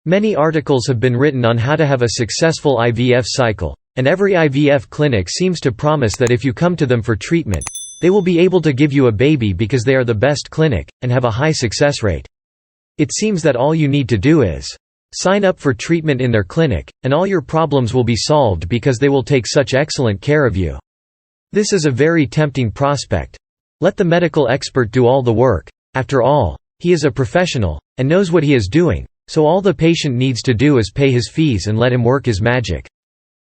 Many articles have been written on how to have a successful IVF cycle, and every IVF clinic seems to promise that if you come to them for treatment, they will be able to give you a baby because they are the best clinic, and have a high success rate. It seems that all you need to do is sign up for treatment in their clinic, and all your problems will be solved because they will take such excellent care of you. This is a very tempting prospect. Let the medical expert do all the work. After all, he is a professional, and knows what he is doing, so all the patient needs to do is pay his fees and let him work his magic.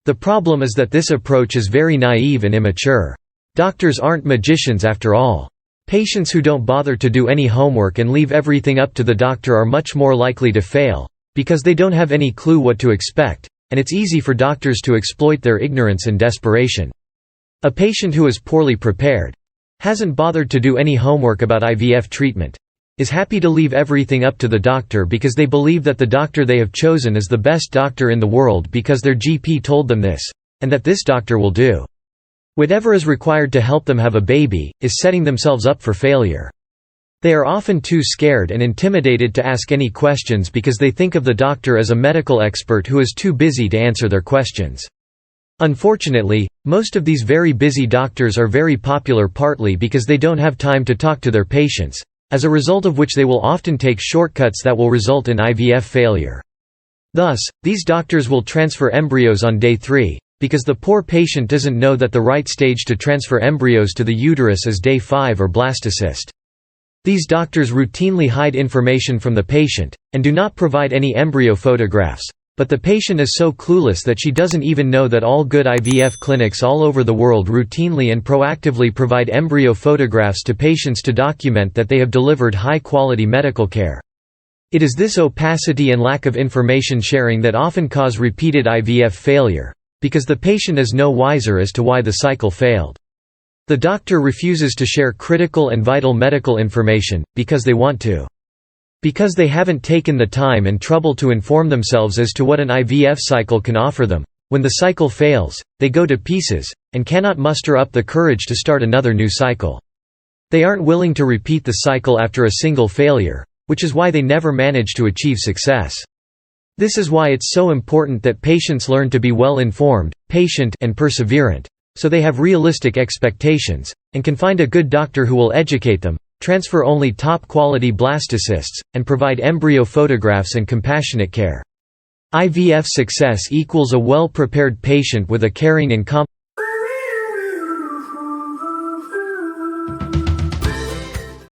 The problem is that this approach is very naive and immature. Doctors aren't magicians after all. Patients who don't bother to do any homework and leave everything up to the doctor are much more likely to fail, because they don't have any clue what to expect, and it's easy for doctors to exploit their ignorance and desperation. A patient who is poorly prepared, hasn't bothered to do any homework about IVF treatment, is happy to leave everything up to the doctor because they believe that the doctor they have chosen is the best doctor in the world because their GP told them this, and that this doctor will do whatever is required to help them have a baby, is setting themselves up for failure. They are often too scared and intimidated to ask any questions because they think of the doctor as a medical expert who is too busy to answer their questions. Unfortunately, most of these very busy doctors are very popular partly because they don't have time to talk to their patients, as a result of which they will often take shortcuts that will result in IVF failure. Thus, these doctors will transfer embryos on day 3, because the poor patient doesn't know that the right stage to transfer embryos to the uterus is day 5 or blastocyst. These doctors routinely hide information from the patient, and do not provide any embryo photographs, but the patient is so clueless that she doesn't even know that all good IVF clinics all over the world routinely and proactively provide embryo photographs to patients to document that they have delivered high-quality medical care. It is this opacity and lack of information sharing that often cause repeated IVF failure, because the patient is no wiser as to why the cycle failed. The doctor refuses to share critical and vital medical information, because they want to. Because they haven't taken the time and trouble to inform themselves as to what an IVF cycle can offer them. When the cycle fails, they go to pieces, and cannot muster up the courage to start another new cycle. They aren't willing to repeat the cycle after a single failure, which is why they never manage to achieve success. This is why it's so important that patients learn to be well-informed, patient, and perseverant, so they have realistic expectations, and can find a good doctor who will educate them, transfer only top-quality blastocysts, and provide embryo photographs and compassionate care. IVF success equals a well-prepared patient with a caring and